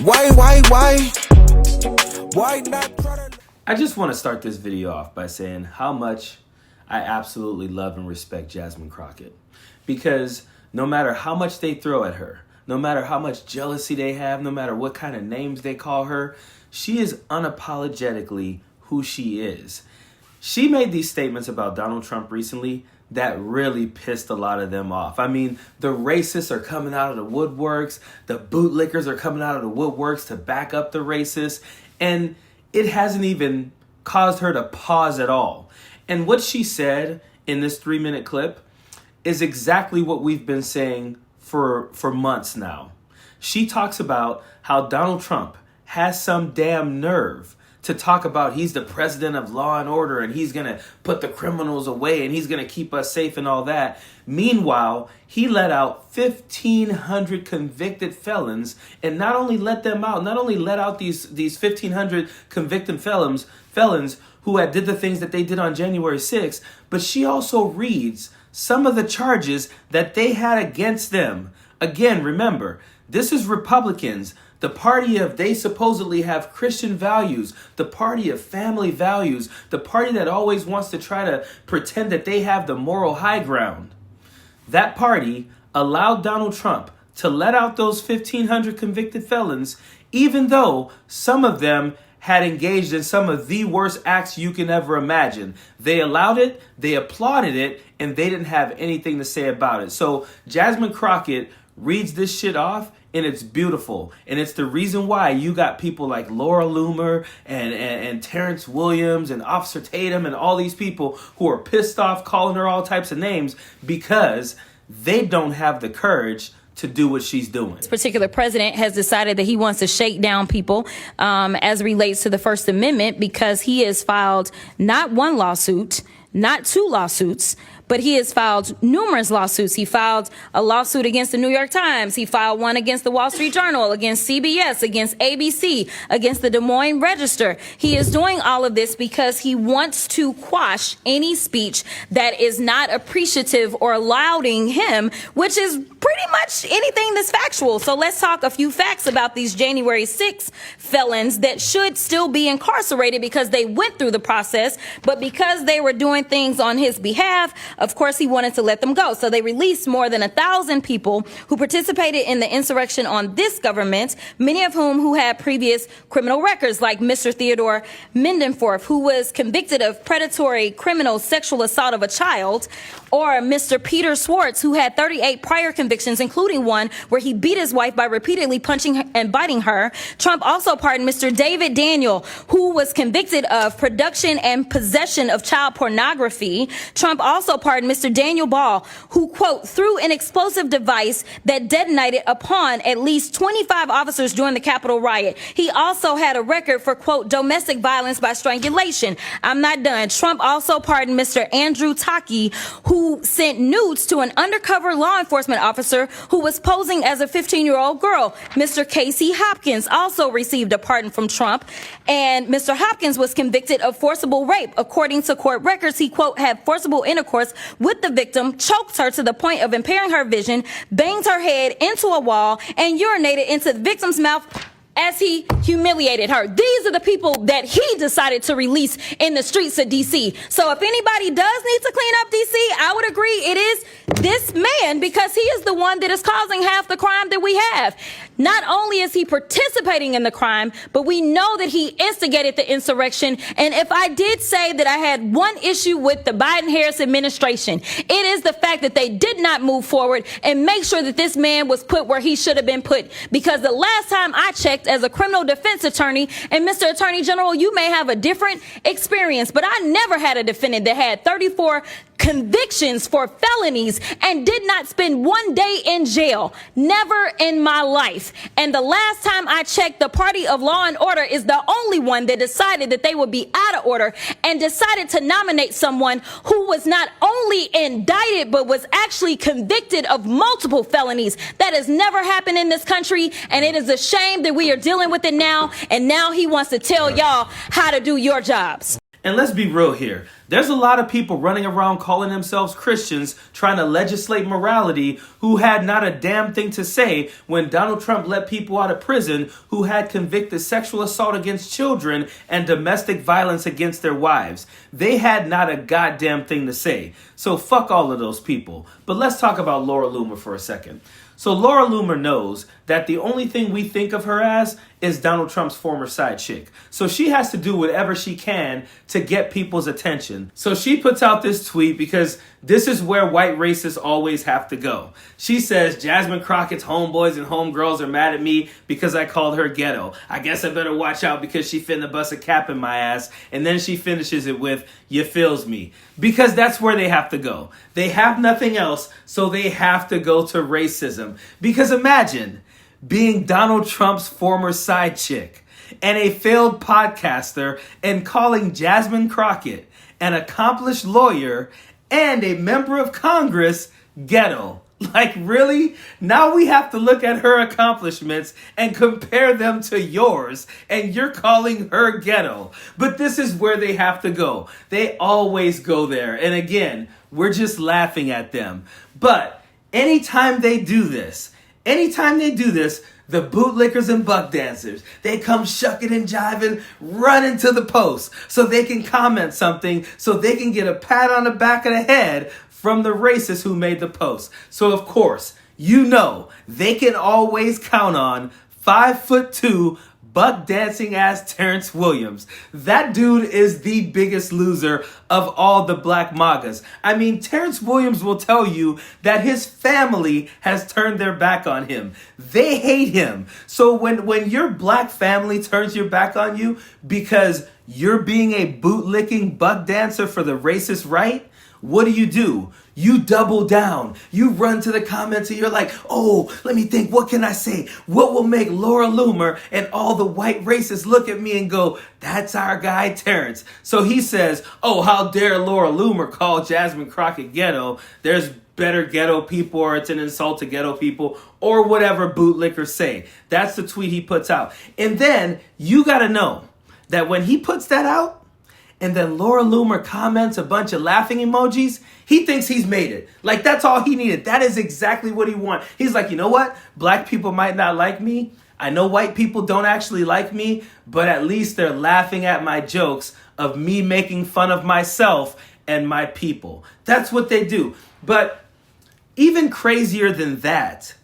Why not try to... I just want to start this video off by saying how much I absolutely love and respect Jasmine Crockett. Because no matter how much they throw at her, no matter how much jealousy they have, no matter what kind of names they call her, she is unapologetically who she is. She made these statements about Donald Trump recently that really pissed a lot of them off. I mean, the racists are coming out of the woodworks, the bootlickers are coming out of the woodworks to back up the racists, and it hasn't even caused her to pause at all. And what she said in this 3-minute clip is exactly what we've been saying for months now. She talks about how Donald Trump has some damn nerve to talk about he's the president of law and order and he's going to put the criminals away and he's going to keep us safe and all that. Meanwhile, he let out 1,500 convicted felons and not only let out these 1,500 convicted felons who had did the things that they did on January 6th, but she also reads some of the charges that they had against them. Again, remember, this is Republicans, the party of they supposedly have Christian values, the party of family values, the party that always wants to try to pretend that they have the moral high ground. That party allowed Donald Trump to let out those 1,500 convicted felons, even though some of them had engaged in some of the worst acts you can ever imagine. They allowed it, they applauded it, and they didn't have anything to say about it. So Jasmine Crockett reads this shit off, and it's beautiful. And it's the reason why you got people like Loomer and Terrence Williams and Officer Tatum and all these people who are pissed off calling her all types of names because they don't have the courage to do what she's doing. This particular president has decided that he wants to shake down people as it relates to the First Amendment because he has filed not one lawsuit, not two lawsuits, but he has filed numerous lawsuits. He filed a lawsuit against the New York Times. He filed one against the Wall Street Journal, against CBS, against ABC, against the Des Moines Register. He is doing all of this because he wants to quash any speech that is not appreciative or lauding him, which is pretty much anything that's factual. So let's talk a few facts about these January 6th felons that should still be incarcerated because they went through the process, but because they were doing things on his behalf, of course, he wanted to let them go. So they released more than 1,000 people who participated in the insurrection on this government, many of whom had previous criminal records, like Mr. Theodore Mendenforth, who was convicted of predatory criminal sexual assault of a child, or Mr. Peter Schwartz, who had 38 prior convictions, including one where he beat his wife by repeatedly punching and biting her. Trump also pardoned Mr. David Daniel, who was convicted of production and possession of child pornography. Trump also pardoned Mr. Daniel Ball, who, quote, threw an explosive device that detonated upon at least 25 officers during the Capitol riot. He also had a record for, quote, domestic violence by strangulation. I'm not done. Trump also pardoned Mr. Andrew Taki, who sent nudes to an undercover law enforcement officer who was posing as a 15-year-old girl. Mr. Casey Hopkins also received a pardon from Trump, and Mr. Hopkins was convicted of forcible rape. According to court records, he, quote, had forcible intercourse with the victim, choked her to the point of impairing her vision, banged her head into a wall, and urinated into the victim's mouth as he humiliated her. These are the people that he decided to release in the streets of D.C. So if anybody does need to clean up D.C., I would agree it is this man, because he is the one that is causing half the crime that we have. Not only is he participating in the crime, but we know that he instigated the insurrection. And if I did say that I had one issue with the Biden-Harris administration, it is the fact that they did not move forward and make sure that this man was put where he should have been put. Because the last time I checked as a criminal defense attorney, and Mr. Attorney General, you may have a different experience, but I never had a defendant that had 34 convictions for felonies and did not spend one day in jail. Never in my life. And the last time I checked, the party of law and order is the only one that decided that they would be out of order and decided to nominate someone who was not only indicted, but was actually convicted of multiple felonies. That has never happened in this country, and it is a shame that we are dealing with it now, and now he wants to tell y'all how to do your jobs. And let's be real here. There's a lot of people running around calling themselves Christians trying to legislate morality who had not a damn thing to say when Donald Trump let people out of prison who had convicted sexual assault against children and domestic violence against their wives. They had not a goddamn thing to say. So fuck all of those people. But let's talk about Laura Loomer for a second. So Laura Loomer knows that the only thing we think of her as is Donald Trump's former side chick. So she has to do whatever she can to get people's attention. So she puts out this tweet because this is where white racists always have to go. She says, Jasmine Crockett's homeboys and homegirls are mad at me because I called her ghetto. I guess I better watch out because she finna bust a cap in my ass. And then she finishes it with, you feels me. Because that's where they have to go. They have nothing else, so they have to go to racism. Because imagine being Donald Trump's former side chick and a failed podcaster and calling Jasmine Crockett, an accomplished lawyer and a member of Congress, ghetto. Like, really? Now we have to look at her accomplishments and compare them to yours, and you're calling her ghetto. But this is where they have to go. They always go there. And again, we're just laughing at them. But anytime they do this, the bootlickers and buck dancers, they come shucking and jiving, running to the post so they can comment something, so they can get a pat on the back of the head from the racist who made the post. So of course, you know, they can always count on 5'2" buck dancing ass Terrence Williams. That dude is the biggest loser of all the black MAGAs. I mean, Terrence Williams will tell you that his family has turned their back on him. They hate him. So when your black family turns your back on you because you're being a bootlicking buck dancer for the racist right, what do? You double down. You run to the comments and you're like, oh, let me think. What can I say? What will make Laura Loomer and all the white racists look at me and go, that's our guy, Terrence. So he says, oh, how dare Laura Loomer call Jasmine Crockett ghetto? There's better ghetto people, or it's an insult to ghetto people, or whatever bootlickers say. That's the tweet he puts out. And then you got to know that when he puts that out, and then Laura Loomer comments a bunch of laughing emojis, he thinks he's made it. Like, that's all he needed. That is exactly what he wanted. He's like, you know what? Black people might not like me. I know white people don't actually like me, but at least they're laughing at my jokes of me making fun of myself and my people. That's what they do. But even crazier than that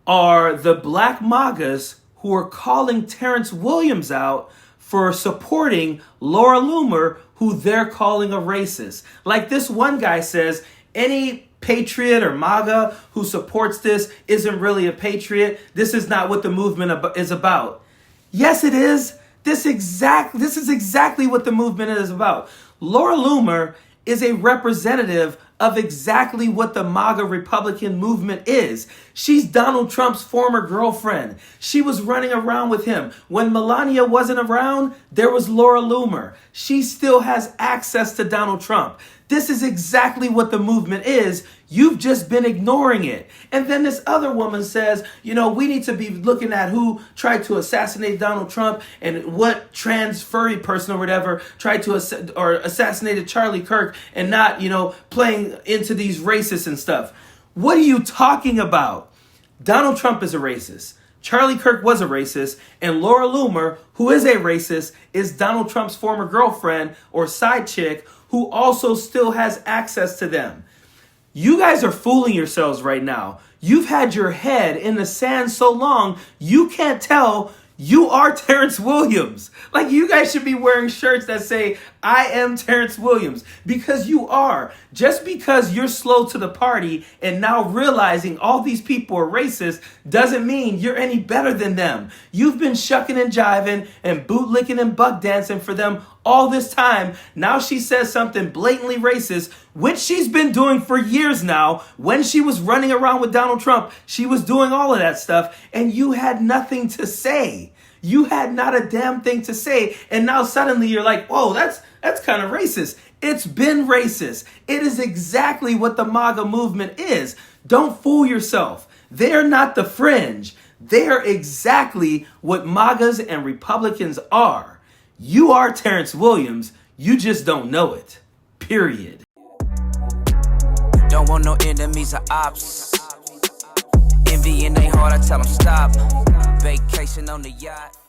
are the black MAGAs who are calling Terrence Williams out for supporting Laura Loomer, who they're calling a racist. Like this one guy says, any patriot or MAGA who supports this isn't really a patriot. This is not what the movement is about. Yes, it is. This is exactly what the movement is about. Laura Loomer is a representative of exactly what the MAGA Republican movement is. She's Donald Trump's former girlfriend. She was running around with him. When Melania wasn't around, there was Laura Loomer. She still has access to Donald Trump. This is exactly what the movement is. You've just been ignoring it. And then this other woman says, you know, we need to be looking at who tried to assassinate Donald Trump and what trans furry person or whatever tried to assassinated Charlie Kirk and not, you know, playing into these racists and stuff. What are you talking about? Donald Trump is a racist. Charlie Kirk was a racist, and Laura Loomer, who is a racist, is Donald Trump's former girlfriend or side chick who also still has access to them. You guys are fooling yourselves right now. You've had your head in the sand so long, you can't tell you are Terrence Williams. Like, you guys should be wearing shirts that say, I am Terrence Williams, because you are. Just because you're slow to the party and now realizing all these people are racist doesn't mean you're any better than them. You've been shucking and jiving and bootlicking and buck dancing for them all this time. Now she says something blatantly racist, which she's been doing for years now. When she was running around with Donald Trump, she was doing all of that stuff, and you had nothing to say. You had not a damn thing to say, and now suddenly you're like, whoa, that's kind of racist. It's been racist. It is exactly what the MAGA movement is. Don't fool yourself. They're not the fringe. They're exactly what MAGAs and Republicans are. You are Terrence Williams. You just don't know it. Period. Don't want no enemies or ops. Envy in their heart, I tell them stop. Vacation on the yacht.